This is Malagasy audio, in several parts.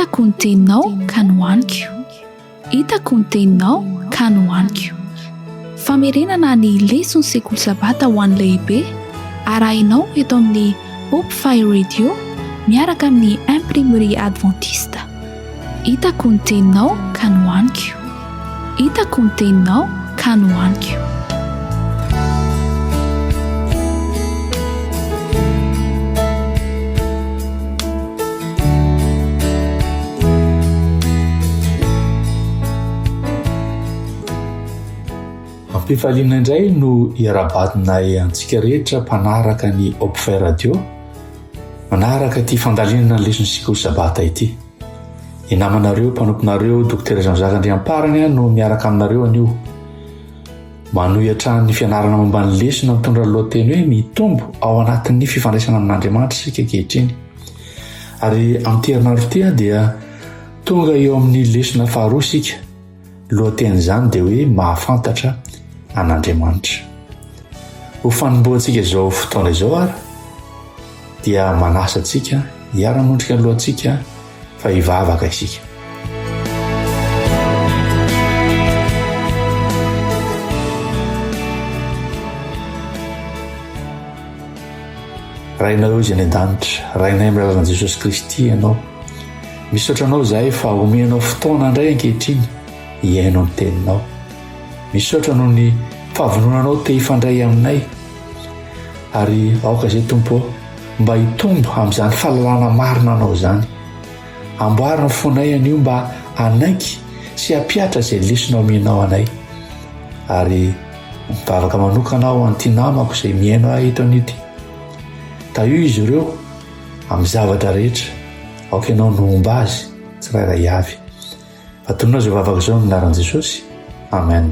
hitako ny teninao ka nohaniko, hitako ny teninao ka nohaniko. Famerenana ny lesona sekoly sabata ho an'ny lehibe arahinao eto amin'ny Hope Fire Radio miaraka amin'ny imprimerie adventiste. Hitako ny teninao ka nohaniko, hitako ny teninao ka nohaniko. Mpifaliana indray no iarabatinay antsika rehetra mpanaraka ny Hope Fire Radio, manaraka ty fandalinana ny lesona sekoly sabata ity. Inamanareo mpanomponareo Dr. Jean-Jacques Andriamparana no miaraka aminareo anio, manohitra ny fianarana momba ny lesona mitondra lohateny hoe mitombo ao anatin'ny fifandraisana amin'Andriamanitra isika ankehitriny. Ary amin'ity herinandro ity dia tonga eo amin'ny lesona faharoa isika. Lohateny izany dia hoe mahafantatra an'Andriamanitra. Ho fanomboantsika izao fotoana izao ary dia manasa antsika hiara-montrika ny lohantsika fa hivavaka isika. Rainareo izay any an-danitra, rainay amin'ny lalàna Jesosy Kristy ianao. Misaotra anao izahay fa omenao fotoana indray ankehitriny hiainao ny teninao. Misaotra noho ny fahavononanao te hifandray aminay, ary aoka izay Tompo mba hitombo amin'izany fahalalana marina anao izany. Amboarina fonay anio mba hanaiky sy hampiatra izay lesonao omenao anay, ary mivavaka manokana aho an'ity namako izay miaino ahy eto an'ity. Taio izy ireo amin'ny zavatra rehetra, aoka ianao nomba azy tsirairay avy. Fatonina izao vavaka izao amin'ny anaran'i Jesosy. Amen.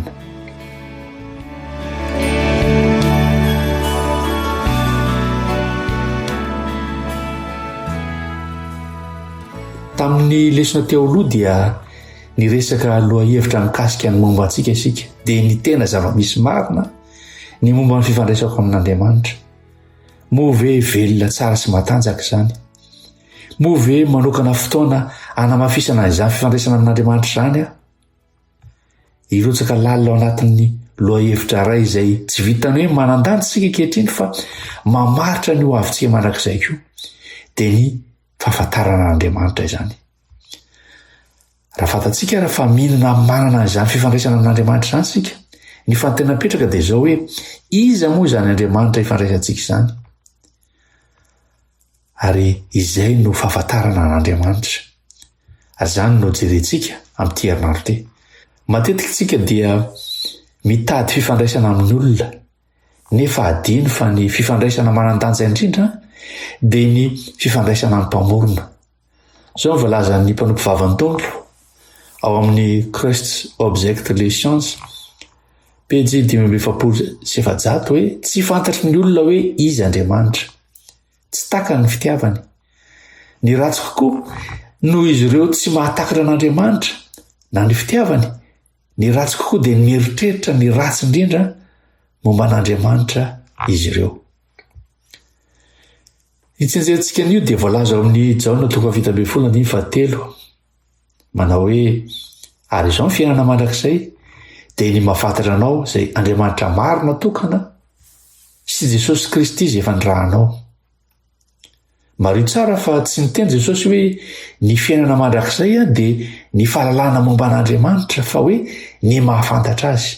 Tamin'ny lesona teo aloha dia niresaka lohahevitra mikasika ny momba antsika isika, dia ny tena zava-misy marina ny momba ny fifandraisako amin'Andriamanitra. Moa ve velona tsara sy matanjaka izany? Moa ve manokana fotoana hanamafisana izany fifandraisana amin'Andriamanitra izany aho? Irotsaka lalina ao anatin'ny lohahevitra iray izay tsy vitany hoe manandanja isika ankehitriny fa mamaritra ny ho avintsika mandrakizay koa, dia ny fahafantarana an'Andriamanitra izany. Raha fantatsika raha fa mihinana manana izany fifandraisana amin'Andriamanitra izany sika, ny fantena petraka dia izao hoe iza moa izany Andriamanitra ifandraisantsika izany, ary izay no fahafantarana an'Andriamanitra. Izany no jerentsika amin'ity herinandro ity. Matetika tsika dia mitady fifandraisana amin'ny olona, nefa adino fa ny fifandraisana manandanja indrindra dia ny fifandraisana amin'ny mpamorona. Izao ny voalazan'ny mpanompo vavan'ny Tompo ao amin'ny Christ's Object Lessons, pejy 577 hoe tsy fantatry ny olona hoe iza Andriamanitra, tsy takany ny fitiavany. Ny ratsy kokoa noho izy ireo tsy mahatakatra an'Andriamanitra na ny fitiavany, ny ratsy kokoa dia mieritreritra ny ratsy indrindra momba an'Andriamanitra izy ireo. Itsenjerantsika an'io dia voalaza ao amin'ny Jaona 1:17 manao hoe ary izao ny fiainana mandrakizay dia ny mahafantatra anao izay Andriamanitra marina tokana sy Jesosy Kristy izay efa nirahanao. Mario tsara fa tsy niteny Jesosy hoe ny fiainana mandrakizay dia ny fahalalana momba an'Andriamanitra fa hoe ny mahafantatra azy.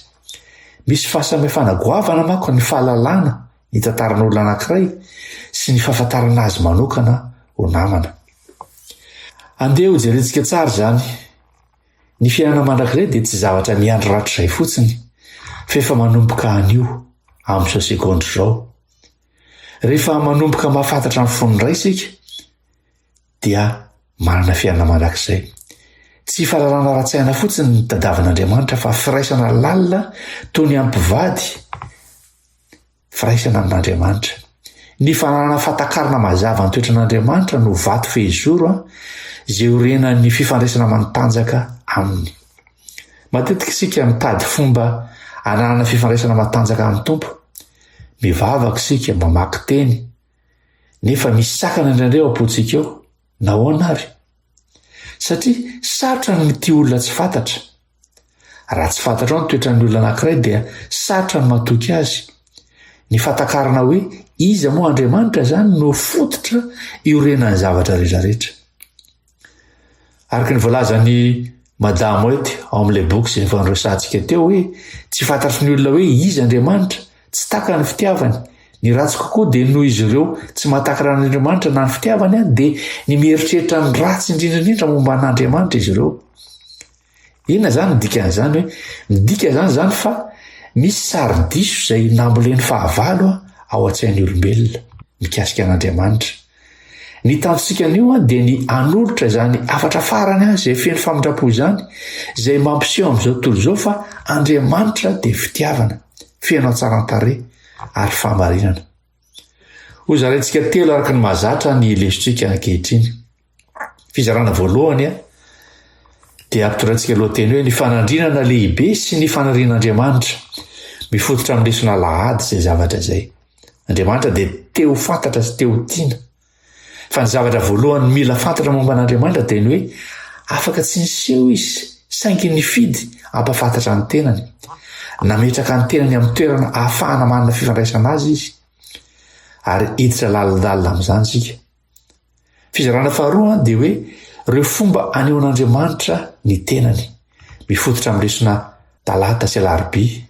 Misy fahasamihafana goavana manko ny fahalalana ny tantaran'olona anankiray sy ny fahafantarana azy manokana ho namana. Andeha ho jerentsika tsara izany. Ny fiainana mandrakizay dia tsy zavatra miandry ratroizay fotsiny, fa efa manomboka anio amin'izao sekondra izao. Rehefa manomboka mahafantatra ny fonindray isika dia manana fiainana mandrakizay. Tsy fahalalana ara-tsaina fotsiny ny tadavan'Andriamanitra fa firaisana lalina toy ny ampivady, firaisana amin'Andriamanitra. Ny fananana fatakarana mazava ny toetran'Andriamanitra no vato fehizoro izay orena ny fifandraisana matanjaka aminy. Matetika isika mitady fomba hananana fifandraisana matanjaka amin'ny Tompo. Mivavaka isika mamaky teny, nefa misy sakana indraindray ao am-pontsika eo, nahoana ary? satria sarotra ny ty olona tsy fantatra. Raha tsy fantatra ao ny toetran'ny olona anankiray dia sarotra ny matoky azy. Ny fatakarana hoe iza moa Andriamanitra zany no fototra iorenan'ny zavatra rehetrarehetra. Araka ny voalazan'ny Madamo White ao amin'ilay boky izay efa niresahantsika teo hoe tsy fantatry ny olona hoe iza Andriamanitra, tsy taka ny fitiavany. Ny ratsy kokoa dia noho izy ireo tsy mahatakara n'Andriamanitra na ny fitiavany dia ny mieritreritra ny ratsy indrindrandrindra momba n'Andriamanitra izy ireo. Inona zany midikan'izany hoe midika zany fa misy sary-diso izay namboleny fahavalo ao an-tsain'ny olombelona mikasika an'Andriamanitra. Ny tanjonsika an'io dia ny anolotra zany afatra farany izay feno famindrapo izany izay mampiseho amin'izao tontolo izao fa Andriamanitra dia fitiavana, feno hatsaran-tarehy ary fahamarinana. Hozaraintsika telo araka ny mahazatra ny lesontsika ankehitriny. Fizarana voalohany dia ampitorantsika lohateny hoe ny fanandrinana lehibe sy ny fanarian'Andriamanitra. Mifototra amin'ny lesona lahady izay zavatra izay. Andriamanitra dia teo fantatra sy teo tiana. Fa ny zavatra voalohany mila fantatra momba an'Andriamanitra dia ny hoe afaka tsy niseho izy saingy nifidy ampafantatra ny tenany. Nametraka ny tenany amin'ny toerana ahafahana manana fifandraisana azy izy. Ary hiditra lalandalina amin'izany isika. Fizarana faharoa dia hoe ireo fomba anehoan'Andriamanitra ny tenany. Mifototra amin'ny lesona talata sy alarobia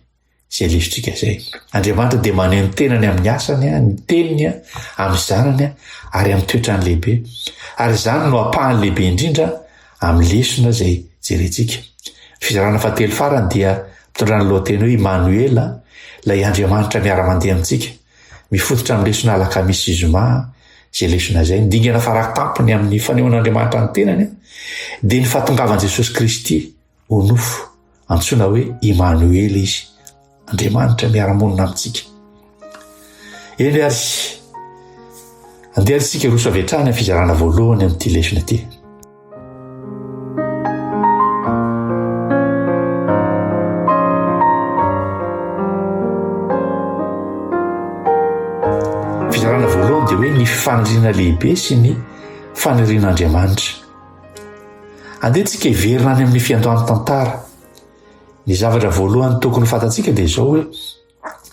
izay lesontsika izay. Andriamanitra dia maneho ny tenany amin'ny asany, ny teniny, amin'ny zanany ary amin'ny toetrany lehibe. Ary izany no apahany lehibe indrindra amin'ny lesona izay jerentsika. Fizarana fahatelo farany dia mitondra ny lohateny hoe Immanuel, ilay Andriamanitra miara-mandeha amintsika. Mifototra amin'ny lesona alakamisy zoma izay lesona izay. Dingana farak-tampony amin'ny fanehoan'Andriamanitra ny tenany dia ny fahatongavan'i Jesosy Kristy ho nofo, antsoina hoe Immanuel izy. Andriamanitra miara-monina amintsika. Eny ary andeha isika roso avy hatrany fizarana voalohany amin'ity lesona ity. Fizarana voalohany dia hoe ny faniriana lehibe sy ny fanirian'Andriamanitra. Andehantsika hiverina any amin'ny fiandohan'ny tantara. Ny zavatra voalohany tokony fantatsika dia izao hoe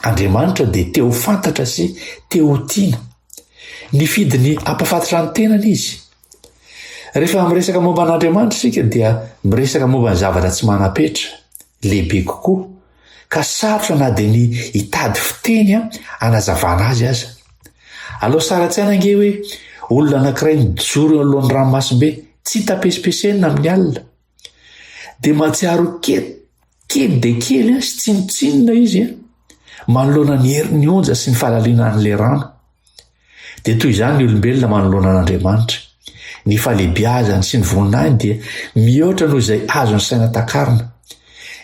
Andriamanitra dia teo fantatra sy teo tiana. Nifidy ny ampafantatra ny tenany izy. Rehefa miresaka momba an'Andriamanitra isika dia miresaka momba ny zavatra tsy manapetra, lehibe kokoa, ka sarotra na dia ny hitady fiteny hanazavana azy aza. Aleo sara tsy anange hoe olona anankiray mijoro eo alohan'ny ranomasimbe tsy hita-pesipesena amin'ny alina. Dia mahatsiaro kely dia kely sy tsinotsinona izy manoloana ny herin'ny onja sy ny fahalaliana an'ilay rano. Dia toy izany ny olombelona manoloana an'Andriamanitra. Ny fahalehibiazany sy ny voninahiny dia mihoatra noho izay azony saina takarina.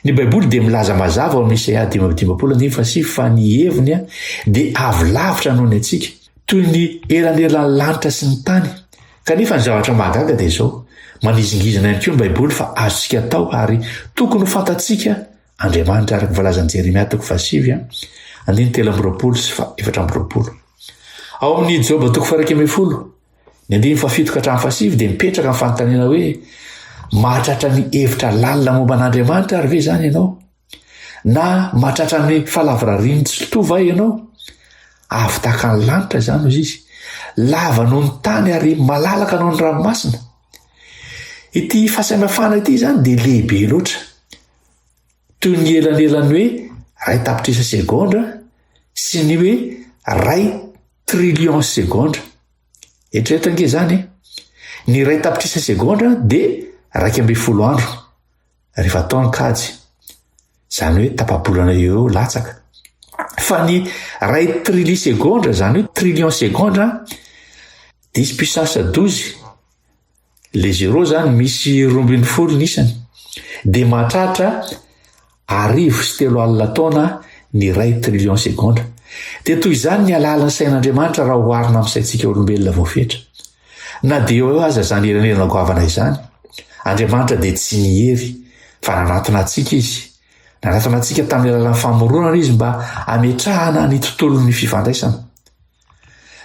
Ny Baiboly dia milaza mazava ao amin'ny Isaia 5:9 fa ny heviny dia avy lavitra noho ny antsika, toy ny elanelan'ny lanitra sy ny tany. Kanefa ny zavatra mahagaga dia izao, manizingizana ihany koa ny Baiboly fa azontsika atao ary tokony ho fantatsika Andriamanitra araka voalazan'i Jeremia 7:3-20. Ao amin'ny Job 1:10, ny 1:7-7 dia mipetraka amin'ny fanontaniana hoe mahatratra ny hevitra lalina momba an'Andriamanitra ary ve zany ianao? Na mahatratra ny falavrariny tsy toy va ianao? Avy tahaka ny lanitra izany hoy izy, lava noho ny tany ary malalaka noho ny ranomasina. Ity fahasamihafana ity zany dia lehibe loatra, toy ny elanelany hoe 1 tapitrisa segondra sy ny hoe 1 trilion segondra. Eritreretange izany, ny 1 tapitrisa segondra dia 120 andro rehefa atao ny kajy, izany hoe tapa-bolana eo latsaka. Fa ny 1 trilion segondra, izany hoe trilion segondra, 10 puissance 12, le 0 zany misy 12 nisany, dia mahatratra 1,3 taona ny 1 trilion segondra. Dia toy izany ny alalan'ny sain'Andriamanitra raha oharina amin'ny saintsika olombelona voafetra. Na dia eo aza izany elanelana goavana izany, Andriamanitra dia tsy nihery fa nanatona antsika izy. Nanatona antsika tamin'ny alalan'ny famoronana izy mba hametrahana ny tontolon'ny fifandraisana.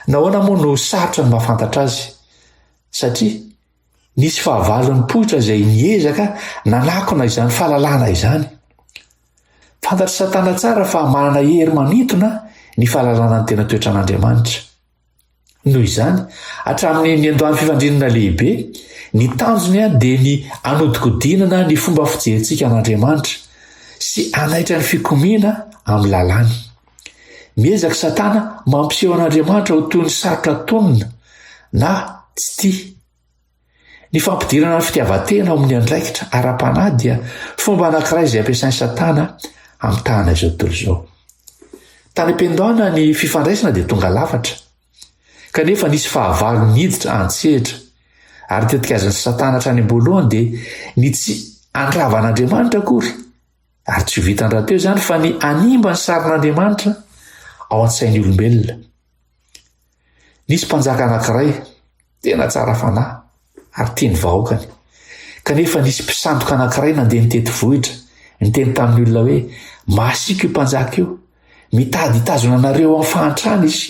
Nahoana moa no sarotra ny mahafantatra azy? Satria nisy fahavalon'ny poitra izay niezaka nanakona izany fahalalana izany. Fantatry Satana tsara fa manana hery manintona ny fahalalana ny tena toetran'Andriamanitra. Noho izany, hatramin'ny ny andohan'ny fifandrinana lehibe, ny tanjony dia ny anodikodinana ny fomba fijerentsika an'Andriamanitra sy anaitra ny fikomiana amin'ny lalàny. Miezaka Satana mampiseho an'Andriamanitra ho toy ny sarotra tonina na tsy tia. Ny fampidirana ny fitiavan-tena ao amin'ny andraikitra ara-panahy dia fomba anankiray izay ampiasain'ny Satana amin'ny tahana izao tontolo izao. Tany am-piandohana ny fifandraisana dia tonga lafatra, kanefa nisy fahavalo niditra antsehatra, ary tetikazan'ny Satana hatrany am-boalohany dia ny tsy andrava an'Andriamanitra akory, ary tsy ho vitany rahateo izany fa ny animba ny sarin'Andriamanitra ao an-tsain'ny olombelona. Nisy mpanjaka anankiray tena tsara fanahy ary tiany vahoakany, kanefa nisy mpisandoka anankiray nandeha nitety vohitra, niteny tamin'ny olona hoe masika io mpanjaka io, mitady hitazona anareo amin'ny fahantrana izy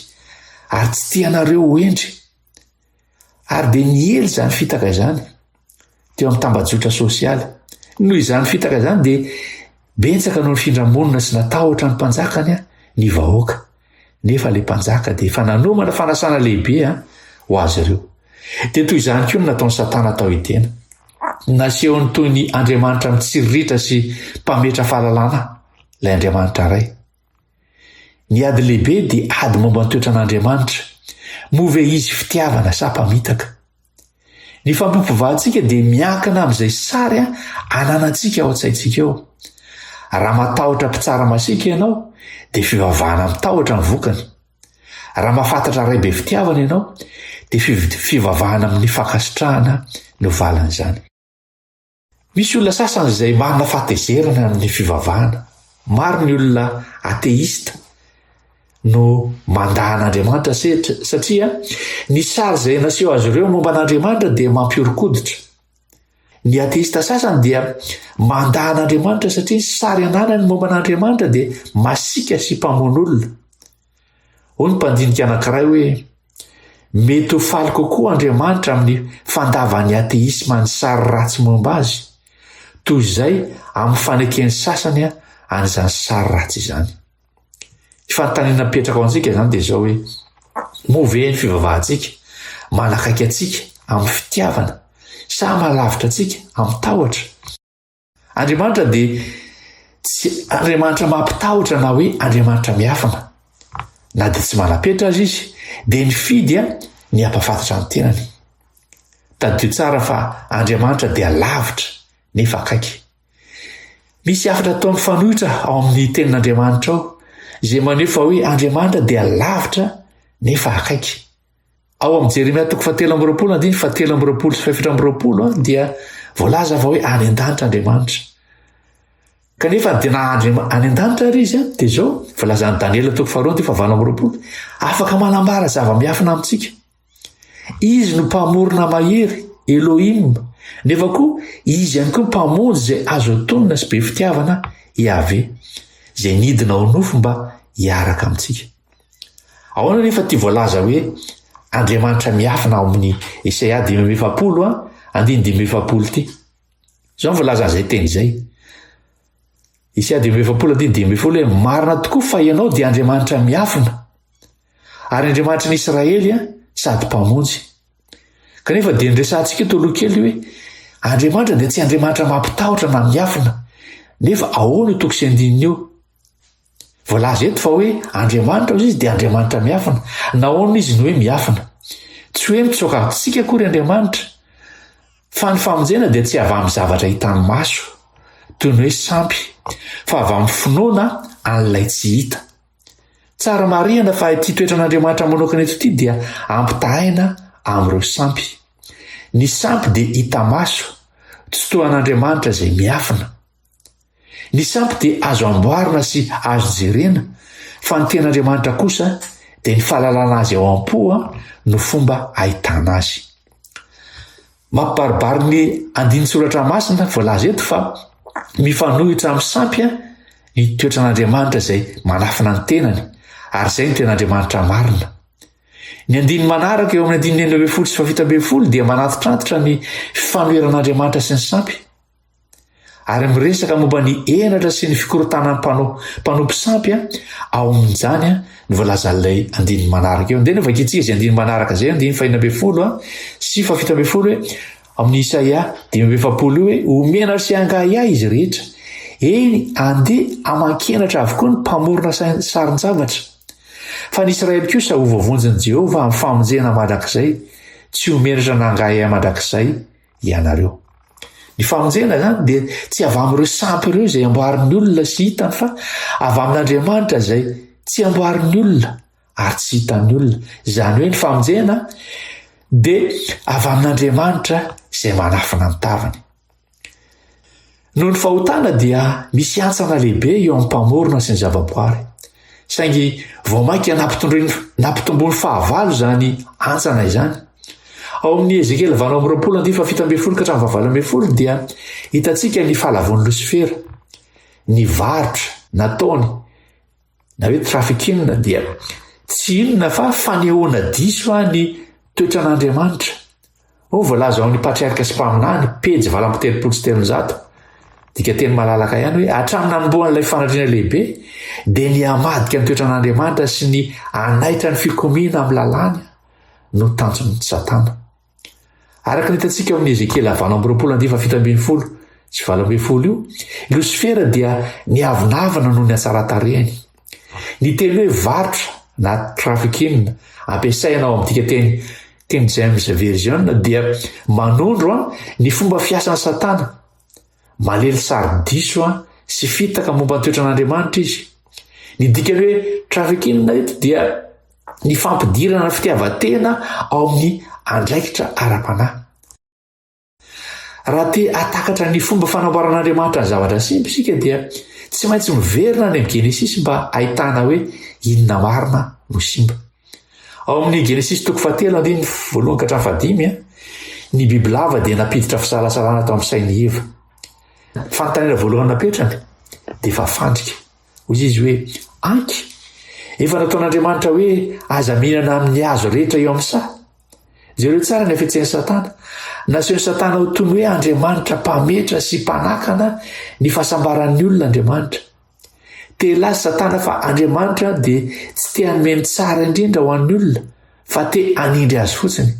ary tsy tia anareo ho endry. Ary dia niely izany fitaka izany teo amin'ny tambajotra sosialy. Noho izany fitaka izany dia betsaka noho ny findramonina sy natahotra ny mpanjakany ny vahoaka. Nefa ilay mpanjaka dia efa nanomana fanasana lehibe ho azy ireo. Dia toy izany koa no nataon'ny Satana tao hitena. Nasehony toy ny Andriamanitra mitsiriritra sy mpametra fahalalana ilay Andriamanitra iray. Ny ady lehibe dia ady momba ny toetran'Andriamanitra, move izy fitiavana sa mpamitaka. Ny fampiompivàhantsika dia miankina amin'izay sary ananantsika ao an-tsaintsika eo. Raha matahotra mpitsara masika ianao dia fivavahana mitahotra ny vokany. Raha mahafantatra ray be fitiavana ianao dia fivavahana amin'ny fankasitrahana no valana izany. Misy olona sasany izay marina fahatezerana amin'ny fivavahana. Maro ny olona ateista no mandahan'Andriamanitra satria ny sary izay naseho azy ireo momba an'Andriamanitra dia mampiorokoditra. Ny ateista sasany dia mandahan'Andriamanitra satria sary ananany momba an'Andriamanitra dia masika sy mpamono olona. Hoy ny mpandinika anankiray hoe mety ho faly kokoa Andriamanitra amin'ny fandavan'ny ateisma ny sary ratsy momba azy, toy izay amin'ny fanekeny sasany an'izany sary ratsy izany. Ny fanontaniana mipetraka ao antsika izany dia izao hoe move ny fivavahantsika, manakaiky antsika amin'ny fitiavana sa mahalavitra antsika amin'ny tahotra. Andriamanitra dia tsy Andriamanitra mampitahotra na hoe Andriamanitra miafina. Na dia tsy manapetra azy izy dia nifidy ny ampafantatra ny tenany. Taddio tsara fa Andriamanitra dia lavitra nefa akaiky. Misy hafatra ataon'ny fanohitra ao amin'ny tenin'Andriamanitra ao izay maneho fa hoe Andriamanitra dia lavitra nefa akaiky. Ao amin'ny Jeremia 7:7-7:20 dia voalaza fa hoe any an-danitra Andriamanitra. Kanefa dia na any an-danitra ary izy dia izao voalazan'i Daniela 2:9-20 afaka manambara zava-miafina amintsika. Izy no mpamorona mahery, Elohim, nefa koa izy ihany koa mpamonjy izay azo antonina sy be fitiavana Yahvé, izay nidina ao nofo mba hiaraka amintsika. Ahoana nefa ity voalaza hoe Andriamanitra miafina ao amin'ny Isaia 5:7 ity. Izao voalaza an'izay teny izay. Isaia 5:7 hoe marina tokoa fa ianao dia Andriamanitra miafina ary Andriamanitra n'Israely sady mpamonjy. Kanefa dia niresantsika toloha kely hoe Andriamanitra dia tsy Andriamanitra mampitahotra na miafina, nefa ahoana io tokony andinina voalaza eto fa hoe Andriamanitra izy dia Andriamanitra miafina. Nahoana izy no hoe miafina? Tsy hoe mitsoaka antsika akory Andriamanitra, fa ny famonjena dia tsy avy amin'ny zavatra hitany maso toy ny hoe sampy, fa avy amin'ny finoana an'ilay tsy hita. Tsara marihana fa ity toetran'Andriamanitra manokana eto ity dia ampitahaina amin'ireo sampy. Ny sampy dia hita maso, tsy toa an'Andriamanitra izay miafina. Ny sampy dia azo amboarina sy azo jerena, fa ny ten'Andriamanitra kosa dia ny fahalalana azy ao am-po no fomba ahitana azy. Mampibaribary ny andiny soratra masina voalaza eto fa mifanohitra amin'ny sampy ny toetran'Andriamanitra izay manafina ny tenany, ary izay ny ten'Andriamanitra marina. ny andiny manaraka eo amin'ny andiny 9 sy 7 dia manatitrantotra ny fifanoeran'andriamanitra sy ny sampy ary miresaka momba ny enatra sy ny fikorotanany mpanompo sampy ao amin'izany ny voalazan'ilay andiny manaraka eo ndeny vakitsika izay andiny manaraka zay andiny 4 sy 7 hoe amin'ny Isaia 5:7 hoe omena sy angahia izy rehetra eny andeha aman-kenatra avokoa ny mpamorona sarin-javatra fa ny Israely kosa ho voavonjin'i Jehovah amin'ny famonjena mandrakizay tsy homenatra nangahy mandrakizay ianareo. Ny famonjena zany dia tsy avy amin'ireo sampy ireo izay amboarin'ny olona sy hitany fa avy amin'Andriamanitra izay tsy amboarin'ny olona ary tsy hitan'ny olona. Izany hoe ny famonjena dia avy amin'Andriamanitra izay manafina ny tavany. Noho ny fahotana dia misy antsana lehibe eo amin'ny mpamorona sy ny zavaboary. Saingy vao mainka nampitombony fahavalo zany antsana izany. Ao amin'ny Ezekiel 20:7-12 dia hitantsika ny fahalavon'ny Losifera, ny varotra nataony na hoe trafikina dia tsy inona fa fanehoana diso ny toetran'Andriamanitra. Voalaza ao ny patriarika sy mpaminany pejy 2:3 dika teny malalaka ihany hoe hatramin'ny nanombohan'ilay fanadriana lehibe dia ny hamadika ny toetran'Andriamanitra sy ny anaitra ny fikomiana amin'ny lalàny no tanjon'ny Satana. Araka ny hitantsika amin'ny Ezekiel 20:7 sy 12 io, Losifera dia ny avinavana noho ny hatsara-tarehany. Ny teny hoe varotra na trafikina ampiasaina ao amin'dika teny King James Version dia manondro ny fomba fiasan'ny Satana. Malely sary-diso sy fitaka momba ny toetran'Andriamanitra izy. Ny dikany hoe trafikina eto dia ny fampidirana fitiavan-tena ao amin'ny andraikitra ara-panahy. Raha te hatakatra ny fomba fanamboaran'Andriamanitra ny zavatra simba isika dia tsy maintsy miverina ny amin'ny Genesis mba ahitana hoe inona marina no simba. Ao amin'ny Genesis 1:1-5 ny bibilava dia napiditra fisalasalana tao amin'ny sain'ny Eva. Fanontaniana voalohany napetrany dia efa fandrika. Hoy izy hoe anky efa nataon'Andriamanitra hoe aza mihinana amin'ny hazo rehetra eo amin'ny sa. Jereo tsara ny afetsen'ny Satana. Nasehon'ny Satana ho toy ny hoe Andriamanitra mpametra sy mpanakana ny fahasambaran'ny olona Andriamanitra. Telazy Satana fa Andriamanitra dia tsy te hanome tsara indrindra ho an'ny olona fa te hanindry azy fotsiny.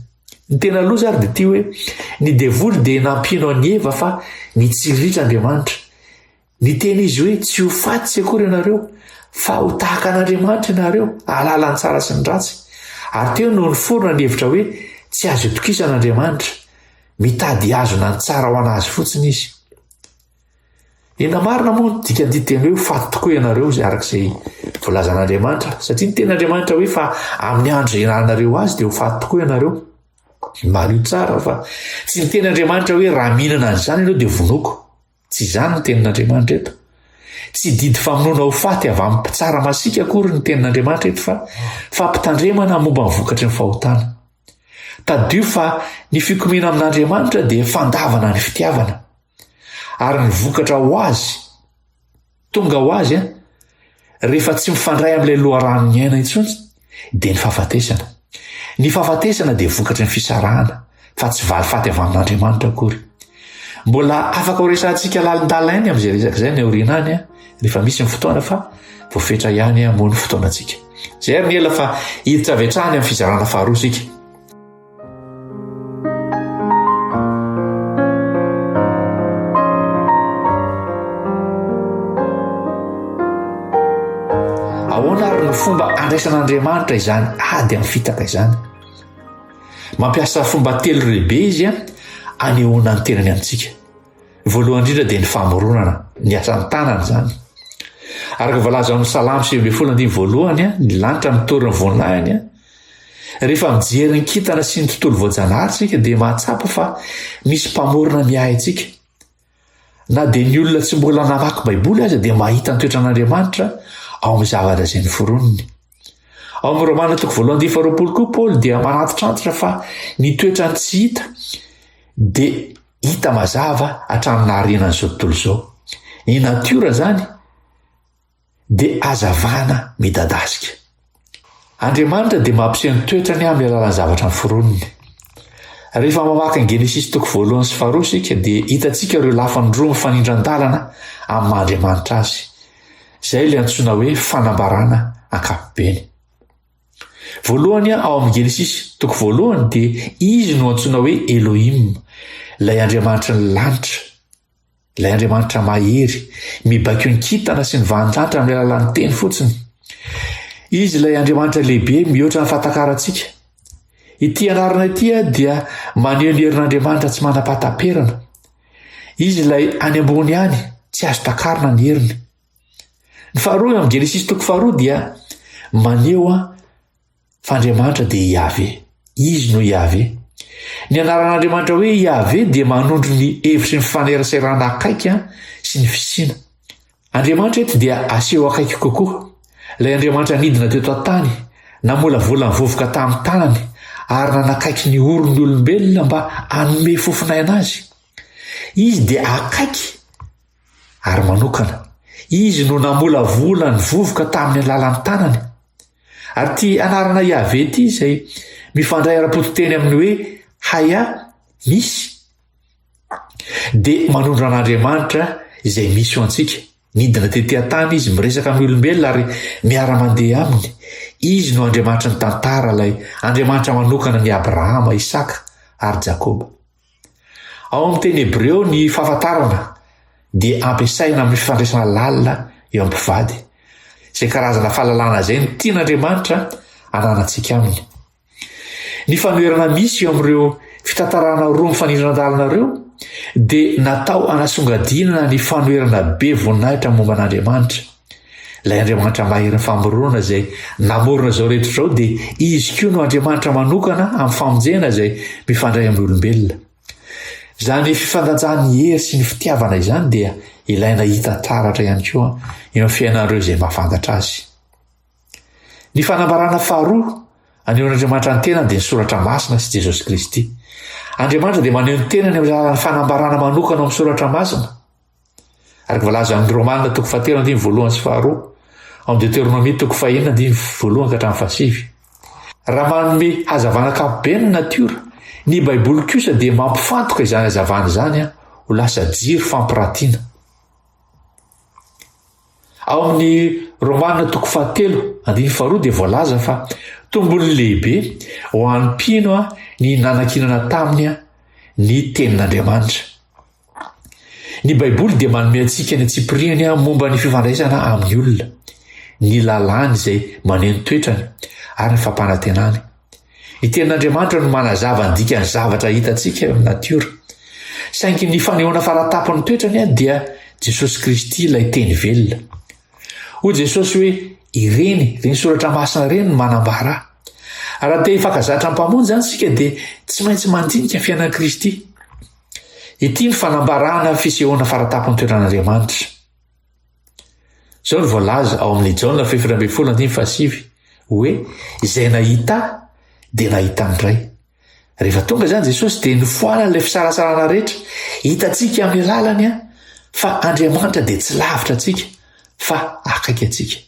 Ny tena loza ary dia ty hoe ny devoly dia nampino an'i Eva fa mitsiritra Andriamanitra. Ny teny izy hoe tsy ho faty tsy akory ianareo fa ho tahaka an'Andriamanitra ianareo ahalala ny tsara sy ny ratsy. Ary teo no niforona ny hevitra hoe tsy azo itokisan'Andriamanitra, mitady azona ny tsara ho anazy fotsiny izy. Ena marina moa ny dika diteny hoe ho faty tokoa ianareo izay arak'izay voalazan'Andriamanitra, satria ny ten'Andriamanitra hoe fa amin'ny andro ianareo azy dia ho faty tokoa ianareo. Malio tsara fa tsy ny ten'Andriamanitra hoe raha mihinana an'izany ianao dia vonoko. Tsy izany ny tenin'Andriamanitra eto. Tsy didy famonoana ho faty avy amin'ny mpitsara masika akory ny tenin'Andriamanitra eto fa fampitandremana momba ny vokatry ny fahotana. Tadio fa ny fikomiana amin'Andriamanitra dia fandavana ny fitiavana. Ary ny vokatra ho azy, tonga ho azy rehefa tsy mifandray amin'ilay loharanony aina intsony dia ny fahafatesana. Ny fahafatesana dia vokatry ny fisarahana fa tsy valifaty avy amin'Andriamanitra akory. Mbola afaka ho resantsika lalindalainy amin'izay resaka izay ny aorianany rehefa misy ny fotoana fa voafetra ihany moa ny fotoanantsika. Izay ary ny ela fa hiditra avy hatrany amin'ny fizarana faharoa isika. Ahoana ary ny fomba andraisan'Andriamanitra izany ady amin'ny fitaka izany? Mampiasa fomba telo lehibe izy anehoana ny tenany amintsika. Voalohany indrindra dia ny famoronana, ny asan'ny tanana izany. Araka voalaza amin'ny Salamo 1:1 ny lanitra mitorina voninahiny rehefa mijery ny kintana sy ny tontolo voajanahary isika dia mahatsapa fa misy mpamorona miahy antsika. Na dia ny olona tsy mbola namaky baiboly aza dia mahita ny toetran'Andriamanitra ao amin'ny zavatra izay noforoniny. Ao amin'ny Romana 1:20 koa Paoly dia manatitrantotra fa ny toetrany tsy hita dia hita mazava hatramin'ny arenan'izao tontolo izao. Ny natiora zany dia azavana midadasika. Andriamanitra dia mampiseho ny toetrany amin'ny alalan'ny zavatra niforoniny. Rehefa mamaky ny Genesis toko 1 sy 2 isika dia hitantsika ireo lafiny roa mifanindran-dalana amin'ny maha-Andriamanitra azy. Izay ilay antsoina hoe fanambarana ankapobeny. Voalohany ao amin'ny Genesis toko 1 dia izy no antsoina hoe Elohim, ilay Andriamanitra ny lanitra, ilay Andriamanitra mahery, mibaiko ny kintana sy ny vanintanitra amin'ny alalan'ny teny fotsiny. Izy ilay Andriamanitra lehibe mihoatra ny fahatakarantsika. Ity anarana ity dia maneho ny herin'Andriamanitra tsy manam-pahatam-perana. Izy ilay any ambony any, tsy azo takarina ny heriny. Ny faharoa amin'ny Genesis toko 2 dia maneho fa Andriamanitra dia Yahvé. Izy no Yahvé. Ny anaran'Andriamanitra hoe Yahvé dia manondro ny hevitry ny fanerasarana akaiky sy ny fisiana. Andriamanitra eto dia aseho akaiky kokoa. Ilay Andriamanitra nidina teto an-tany, namolavola ny vovoka tamin'ny tanany, ary nanakaiky ny orony olombelona mba hanome fofinaina azy. Izy dia akaiky ary manokana. Izy no namolavola ny vovoka tamin'ny alalan'ny tanany. Ary ty anarana Yahvé ity izay mifandray ara-pototeny amin'ny hoe Haya, misy, dia manondro an'Andriamanitra izay misy ho antsika. Nidina tetỳ an-tany izy miresaka amin'ny olombelona ary miara-mandeha aminy. Izy no Andriamanitra ny tantara, ilay Andriamanitra manokana ny Abrahama, Isaka ary Jakoba. Ao amin'ny teny Hebreo ny fahafantarana dia ampiasaina amin'ny fifandraisana lalina eo am-pivady. Izay karazana fahalalana izay no tian'Andriamanitra ananantsika aminy. Ny fanoherana misy eo amin'ireo fitantarana roa mifanindran-dalana ireo dia natao hanasongadinana ny fanoherana be voninahitra momba an'Andriamanitra. Ilay Andriamanitra mahery ny famorona izay namorona izao rehetra izao dia izy koa no Andriamanitra manokana amin'ny famonjena izay mifandray amin'ny olombelona. Izany fifandanjahan'ny hery sy ny fitiavana izany dia ilaina hita taratra ihany koa eo amin'ny fiainan'ireo izay mahafantatra azy. Ny fanambarana faharoa anehoan'Andriamanitra ny tenany dia ny soratra masina sy Jesosy Kristy. Andriamanitra dia maneho ny tenany amin'ny alalan'ny fanambarana manokana amin'ny soratra masina. Araka voalaza amin'ny Romanina toko 7:1 sy 2, amin'ny Deutéronomie toko 4:1-5. Raha manome hazavana ankapobeny ny natiora, ny Baiboly kosa dia mampifantoka izany hazavana izany ho lasa jiro fampiratiana. Ao amin'ny Romanina toko 7:2 dia voalaza fa tombony lehibe ho an'ny mpino ny nanankinana taminy ny tenin'Andriamanitra. Ny Baiboly dia manome antsika ny atsipiriany momba ny fifandraisana amin'ny olona, ny lalàny izay maneho ny toetrany ary ny fampanantenany. Ny tenin'Andriamanitra no manazava ny dikan'ny zavatra hitantsika eo amin'ny natiora. Saingy ny fanehoana faratapon'ny toetrany dia Jesosy Kristy ilay teny velona. Hoy Jesosy hoe ireny soratra masina ireny no manambara. Raha te hifankazatra mpamonjy izany isika dia tsy maintsy mandinika fiainan'i Kristy. Ity ny fanambarana fisehoana faratapon'ny toetran'Andriamanitra. Izao no voalaza ao amin'ny Jaona 2:7 hoe izay nahita dia nahita ny Ray. Rehefa tonga izany Jesosy dia nifoanany ilay fisarasarana rehetra hitantsika amin'ny lalany fa Andriamanitra dia tsy lavitra antsika fa akaiky antsika.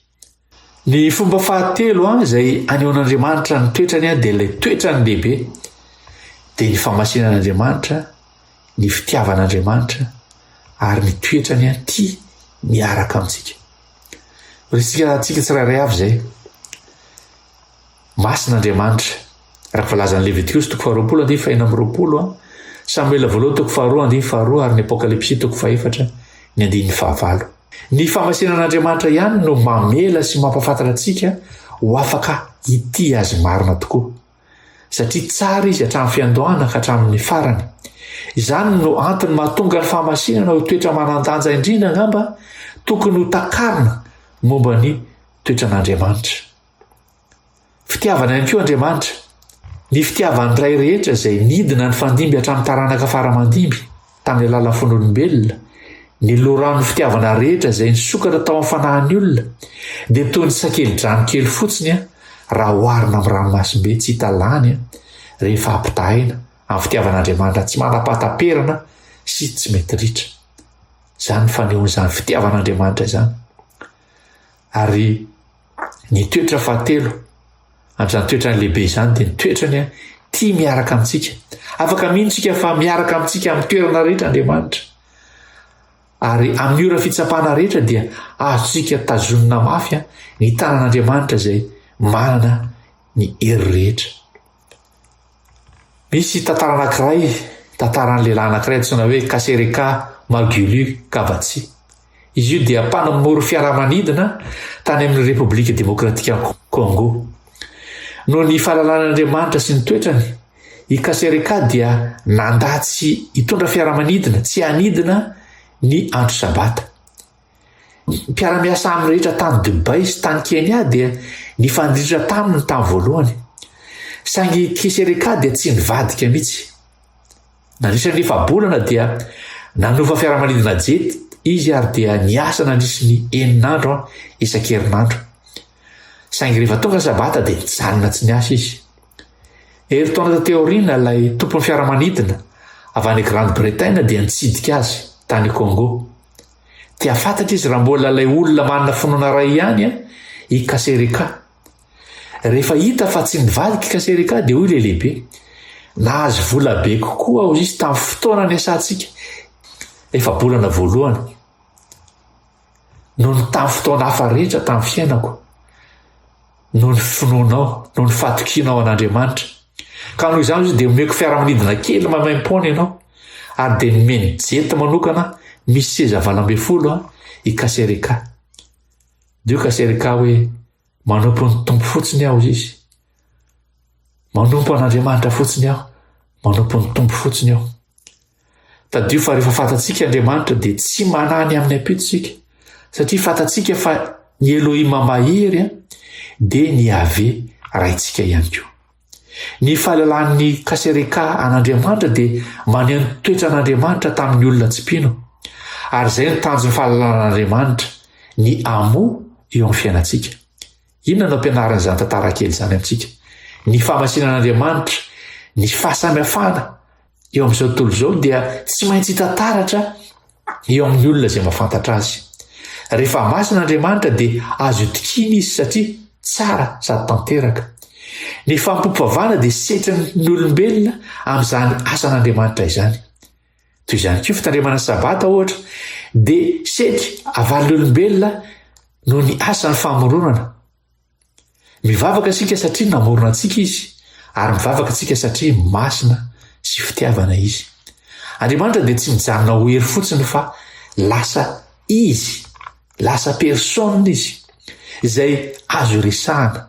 Ny fomba fahatelo izay anehoan'Andriamanitra ny toetrany dia ilay toetrany lehibe dia ny famasinan'Andriamanitra, ny fitiavan'Andriamanitra ary ny toetrany tia miaraka amintsika. Resika tsika tsirairay avy izay. Masin'Andriamanitra. Araka voalazan'ny Levitikosy toko 20:20, Samuela voalohany toko 2:2 ary ny Apokalipsy toko 4:1-5. Ny famasinan'Andriamanitra ihany no mamela sy mampafantatra antsika ho afaka ity azy marina tokoa. Satria tsara izy hatramin'ny fiandohana ka hatramin'ny farany. Izany no antony mahatonga ny fahamasinana ho toetra manandanja indrindra angamba tokony ho takarina momba ny toetran'Andriamanitra. Fitiavana ihany koa Andriamanitra. Ny fitiavan'ny Ray rehetra izay nidina ny fandimby hatramin'ny taranaka faramandimby tamin'ny alalan'ny fon'olombelona, ny loran'ny fitiavana rehetra izay nisokatra tao amin'ny fanahin'ny olona dia toy ny sakely-drano kely fotsiny raha oharina amin'ny ranomasimbe tsy hita lany rehefa ampitahaina amin'ny fitiavan'Andriamanitra tsy manam-pahatam-perana sy tsy mety ritra. Izany fanehoan'izany fitiavan'Andriamanitra izany. Ary ny toetra fahatelo an'izany toetrany lehibe izany dia nitoetrany a tia miaraka amintsika, afaka mihitsika fa miaraka amintsika amin'ny toerana rehetra Andriamanitra, ary amin'ny ora fitsapana rehetra dia azontsika tazonina mafy a ny tanan'Andriamanitra izay manana ny hery rehetra. Misy tantara anankiray, tantaran'ny lehilahy anankiray antsoina hoe Kasereka Margulu Kabatsy. Izy io dia mpanamory fiaramanidina tany amin'ny Repoblika Demokratika Congo. Noho ny fahalalan'Andriamanitra sy ny toetrany, i Kasereka dia nandatsy hitondra fiaramanidina, tsy hanidina ny andro sabata. Mpiara-miasa amin'ny rehetra tany Dubai sy tany Kenya dia nifandritra taminy tany voalohany. Saingy Kasereka dia tsy nivadika mihitsy. Nandritra ny fabolana dia nanova fiaramanidina jety izy ary dia niasa nandrisy ny 9 andro isan-kerinandro. Saingy rehefa tonga sabata dia nijanona tsy niasa izy. Herintaona tateoriana ilay tompon'ny fiaramanidina avy any Grande-Bretagne dia nitsidika azy tany Congo. Tia fantatra izy raha mbola ilay olona manana finoana iray ihany i Kasereka. Rehefa hita fa tsy nivadika i Kasereka dia hoy ilay lehibe, nahazo vola be kokoa aho izy tamin'ny fotoana niasantsika efa bolana voalohany noho ny tamin'ny fotoana hafa rehetra tamin'ny fiainako, noho ny finoanao, noho ny fatokianao an'Andriamanitra. Ka noho izany izy dia omeko fiaramanidina kely mamaim-poana ianao, ary dia nomeny jety manokana misy seza 20 i Kasereka. Dio Kasereka hoe manompo ny tompo fotsiny aho izy, manompo an'Andriamanitra fotsiny aho, manompo ny tompo fotsiny aho. Tadio fa rehefa fantatsika Andriamanitra dia tsy manany amin'ny ampitotsika, satria fantatsika fa ny Elohima mahery dia ny Ave raintsika ihany koa. Ny fahalalan'ny Kasereka an'Andriamanitra dia maneho ny toetran'Andriamanitra tamin'ny olona tsy mpino, ary izay no tanjon'ny fahalalàn'Andriamanitra, ny amo eo amin'ny fiainantsika. Inona no ampianaran'izany tantara kely izany amintsika? Ny famasinan'Andriamanitra, ny fahasamihafana eo amin'izao tontolo izao dia tsy maintsy hitantaratra eo amin'ny olona izay mahafantatra azy. Rehefa masina Andriamanitra dia azo itikina izy satria tsara sady tanteraka. Ny fampompoavana dia setrin'ny olombelona amin'izany asan'Andriamanitra izany. Toy izany koa fitandremana sabata ohatra dia setry avalin'ny olombelona noho ny asan'ny famoronana. Mivavaka isika satria namorona antsika izy, ary mivavaka isika satria masina sy fitiavana izy. Andriamanitra dia tsy mijanona ho hery fotsiny fa lasa izy, lasa persona izy, izay azo resahana.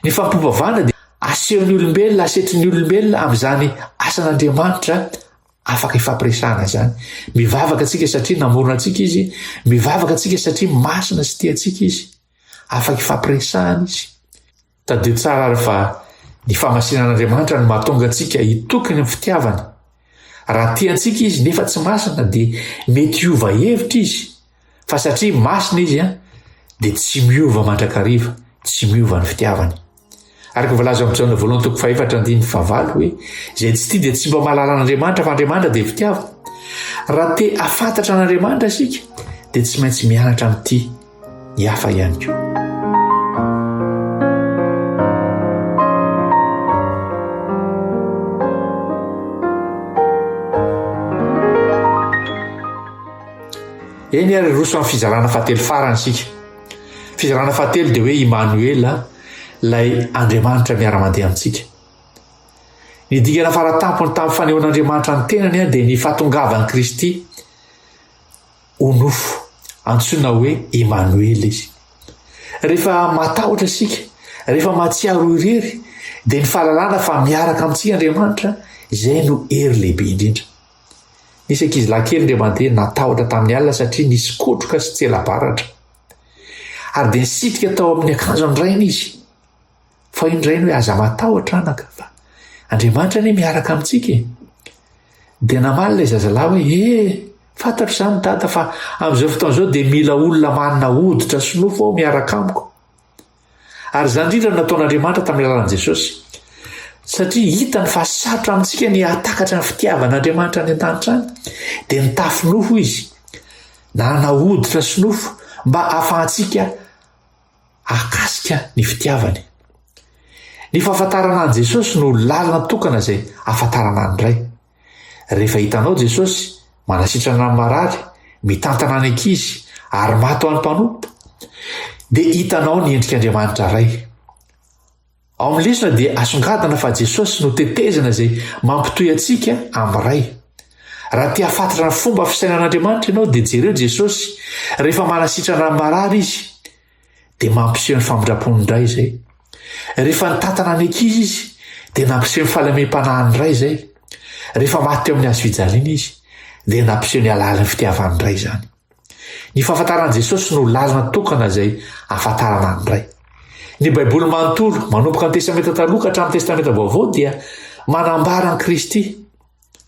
Ny fampompoavana dia asehon'ny olombelona, asetrin'ny olombelona amin'izany asan'Andriamanitra afaka ifampiresahana izany. Mivavaka antsika satria namorona antsika izy, mivavaka antsika satria masina sy tia antsika izy, afaka ifampiresahana izy. Tadio tsara ary fa ny famasinan'Andriamanitra no mahatonga antsika hitokony amin'ny fitiavana. Raha tia antsika izy nefa tsy masina dia mety hiova hevitra izy, fa satria masina izy dia tsy miova mandrakariva, tsy miova ny fitiavany. Araka voalaza amin'ny Jaona 1:4-5 hoe izay tsy tia dia tsy mba mahalala an'Andriamanitra fa Andriamanitra dia fitiava. Raha te afantatra an'Andriamanitra isika dia tsy maintsy mianatra amin'ity ny hafa ihany koa. Eny ary roso amin'ny fizarana fahatelo farany isika. Fizarana fahatelo dia hoe Immanuel, ilay Andriamanitra miara-mandeha amintsika. Ny dikana faratampony tamin'ny fanehoan'Andriamanitra ny tenany dia ny fahatongavan'i Kristy ho nofo, antsoina hoe Immanuel izy. Rehefa matahotra isika, rehefa mahatsiaro irery, dia ny fahalalana fa miaraka amintsika Andriamanitra, izay no hery lehibe indrindra. Nisy ankizilahy kely indray mandeha natahotra tamin'ny alina satria nisy kotroka sy tsela-baratra. Ary dia nisitrika tao amin'ny akanjo andrainy izy. Fa indrainy hoe aza matahotra anaka fa Andriamanitra ny miaraka amintsika. Dia namaly ilay zazalahy hoe fantatro izany dada fa amin'izao fotoana izao dia mila olona manana hoditra sy nofo ao miaraka amiko. Ary izany indrindra nataon'Andriamanitra tamin'ny alalan'i Jesosy. Satria hitany fa sarotra amintsika ny hatakatra ny fitiavan'Andriamanitra any an-danitra any, dia nitafy nofo izy, nanana hoditra sy nofo mba ahafahantsika akasika ny fitiavany. ny fahafantarana an' jesosy no lalina tokana izay ahafantarana anyray. Rehefa hitanao jesosy manasitrana ny marary, mitantana ny ankizy ary maty ho an'ny mpanompo, dia hitanao ny endrik'Andriamanitra ray. Ao amin'ny lesona dia asongadana fa jesosy no tetezana izay mampitoy antsika amin'ny ray. Raha tia hafantatra ny fomba fisainan'Andriamanitra ianao dia jereo jesosy rehefa manasitrana ny marary izy dia mampiseho ny famindrapony indray izay. Rehefa nitantana ny ankizy izy dia nampiseho ny fahalemem-panahiny iray izay. Rehefa maty teo amin'ny hazo fijaliana izy dia nampiseho ny alalan'ny fitiavany iray izany. Ny fahafantaran'i jesosy no lalina tokana izay ahafantarana ny ray. Ny baiboly manontolo manomboka ny testamenta taloha ka hatramin'ny testamenta vaovao dia manambara ny Kristy.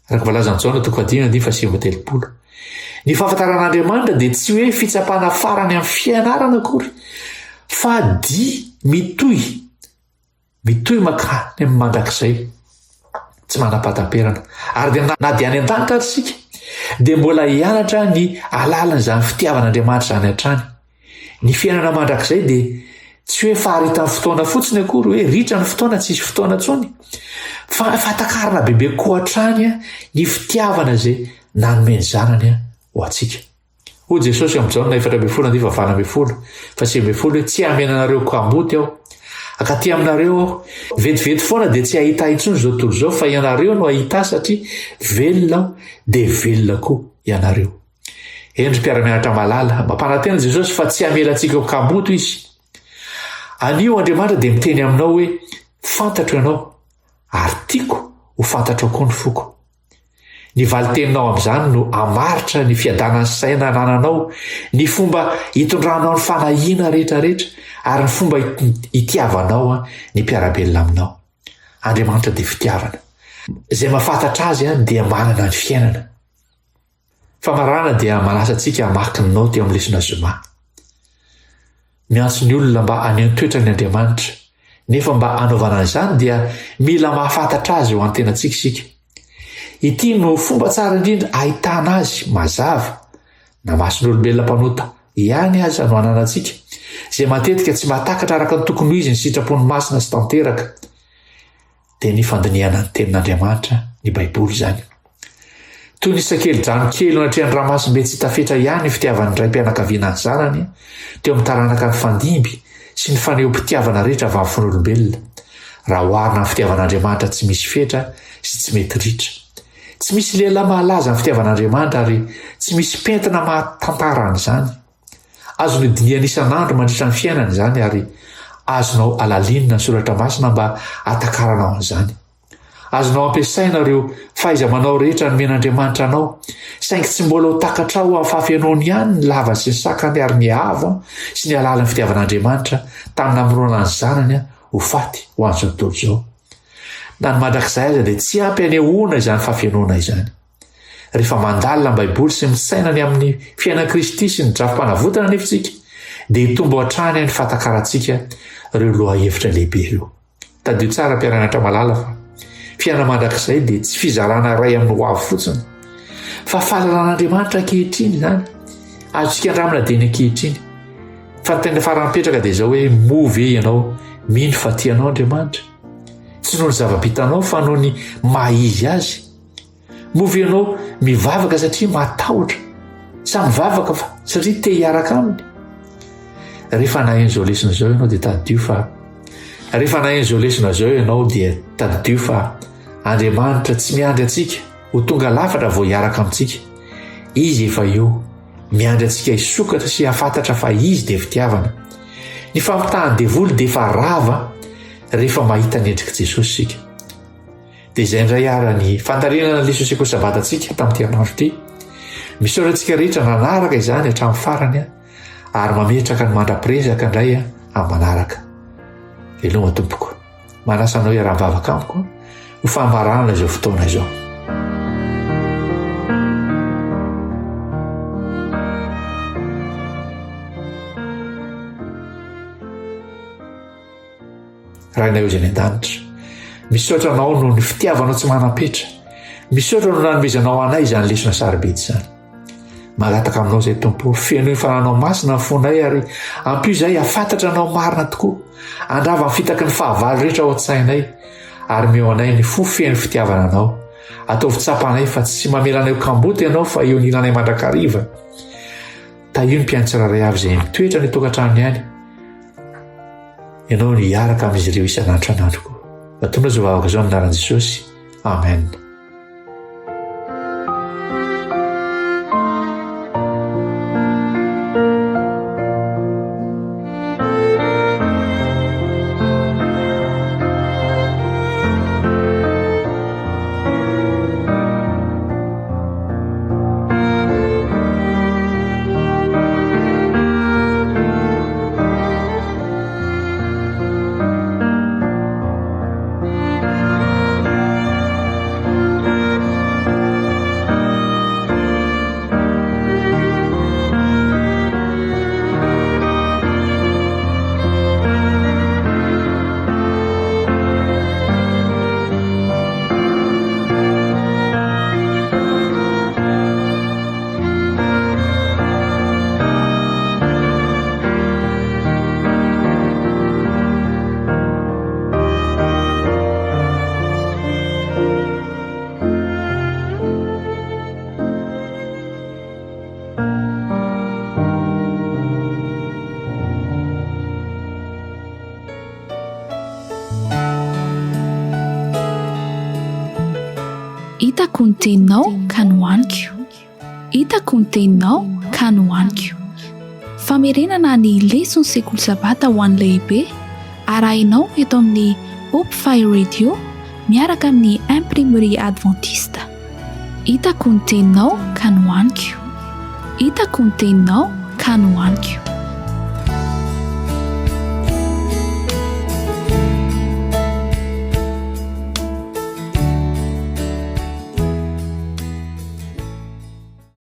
Araka valazan'i Jaona 5:7. Ny fahafantaran'Andriamanitra dia tsy hoe fitsapana farany amin'ny fianarana akory, fa dia mitohy makany amin'ny mandrakizay tsy manam-pataperana. Ary dia na dia any an-danitra ary isika dia mbola hianatra ny alalan'izany fitiavan'Andriamanitra izany hatrany. Ny fiainana mandrakizay dia tsy hoe faharitan'ny fotoana fotsiny akory, hoe ritra ny fotoana tsisy fotoana intsony, fa fahatakarana bebe koa hatrany ny fitiavana izay nanome ny zanany ho antsika. Hoy Jesosy amin'ny Jaona 4:20 hoe tsy hamenanareo kamboty aho, akaty aminareo aho, vetivety foana dia tsy hahita intsony izao tontolo izao, fa ianareo no hahita satria velona aho dia velona koa ianareo. Endry mpiara-mianatra malala, mampanantena Jesosy fa tsy hamelantsika ho kamboto izy. Anio Andriamanitra dia miteny aminao hoe fantatro ianao ary tiako ho fantatro koa ny foko. Ny valiteninao amin'izany no hamaritra ny fiadanany saina nananao, ny fomba hitondranao ny fanahiana rehetrarehetra ary ny fomba hitiavanao ny mpiarabelona aminao. Andriamanitra dia fitiavana. Izay mahafantatra azy dia manana ny fiainana. Famarana dia manasa antsika hamaky ny naoty amin'ny lesona zoma. Miantso ny olona mba haneho toetra ny Andriamanitra, nefa mba hanaovana an'izany dia mila mahafantatra azy ho an-tenantsika isika. Ity no fomba tsara indrindra ahitana azy mazava na mason'olombelona mpanota ihany aza no anana antsika, izay matetika tsy mahatakatra araka ny tokony ho izy ny sitrapony masina sy tanteraka. Dia ny fandiniana ny tenin'Andriamanitra ny baiboly izany. Toy ny sakely-drano kely natrehan'ny ranomasimbe tsy tafetra ihany ny fitiavan'ny ray mpianakaviana ny zanany teo amin'ny taranaka ny fandimby sy ny faneho-pitiavana rehetra avy amin'ny fon'olombelona. Raha oharina amin'ny fitiavan'Andriamanitra tsy misy fetra sy tsy mety ritra. Tsy misy lehilahy mahalaza amin'ny fitiavan'Andriamanitra ary tsy misy pentina mahatantara an'izany. Azonao diniana isan'andro mandritra ny fiainana izany ary azonao alalinina ny soratra masina mba hatakaranao an'izany. Azonao ampiasaina ireo fahaiza-manao rehetra nomen'Andriamanitra anao, saingy tsy mbola ho takatrao amin'ny fahafianoany ihany ny lavany sy ny sakany ary ny avo sy ny alalan'ny fitiavan'Andriamanitra tamin'ny namoronana ny zanany ho faty ho an'izao tontolo izao. Na ny mandrakizay aza dia tsy ampy hanehoana izany fahafianoana izany. Rehefa mandalina ny baiboly sy misaina ny amin'ny fiainan Kristy sy ny drafim-panavotana nefitsika, dia hitombo hatrany ny fahatakarantsika ireo loha hevitra lehibe ireo. Tadio tsara mpiara-mianatra malala fa fiainana mandrakizay dia tsy fizarana ray amin'ny ho avy fotsiny, fa fahalalàn'Andriamanitra ankehitriny izany. Azontsika andramina dia ny ankehitriny. Fa ny tena farany mipetraka dia izao hoe movy ianao mino fa tianao Andriamanitra. Tsy noho ny zava-bitanao fa noho ny maha-izy azy. Movy ianao mivavaka satria matahotra, sa mivavaka fa satria te hiaraka aminy. Rehefa naheno izao lesona izao ianao dia tadio fa Andriamanitra tsy miandry antsika ho tonga lafatra vao hiaraka amintsika. Izy efa eo miandry antsika hisokatra sy hafantatra fa izy dia fitiavana. Ny fampitahany devoly dia efa rava rehefa mahita ny endrik'i Jesosy isika. Dia izay indray ara ny fandalinana ny lesona sekoly sabatantsika tamin'ity herinandro ity. Misaotra antsika rehetra nanaraka izany hatramin'ny farany ary mametraka ny mandra-piresaka indray amin'ny manaraka. Veloma tompoko, manasa anao iara-mivavaka amiko ho fahamarana izao fotoana izao. Rainay izay ny an-danitra, misaotra anao noho ny fitiavanao tsy manam-petra. Misaotra no nanomezanao anay izany lesona saribedy izany. magataka aminao izay tompo feno ny fananao masina ny fonay ary ampio izay afantatra anao marina tokoa andrava mifitaky ny fahavalo rehetra ao an-tsainay ary meo anay ny fo feno fitiavana anao ataovy tsapanay fa tsy mamelanay kamboty ianao fa eo nilanay mandrakariva tahio ny mpiantsiraray avy izay mitoetra ny tokantranony any ianao ny araka amin'izy ireo isan'andro anandroko vatona zao vavaka izao aminaran'i Jesosy amen. Hitako ny teninao ka nohaniko. Hitako ny teninao ka nohaniko. Famerenana ny lesona sekoly sabata ho an'ny lehibe arahinao eto amin'ny Hope Fire Radio miaraka amin'ny imprimerie adventiste. Hitako ny teninao ka nohaniko. Hitako ny teninao ka nohaniko.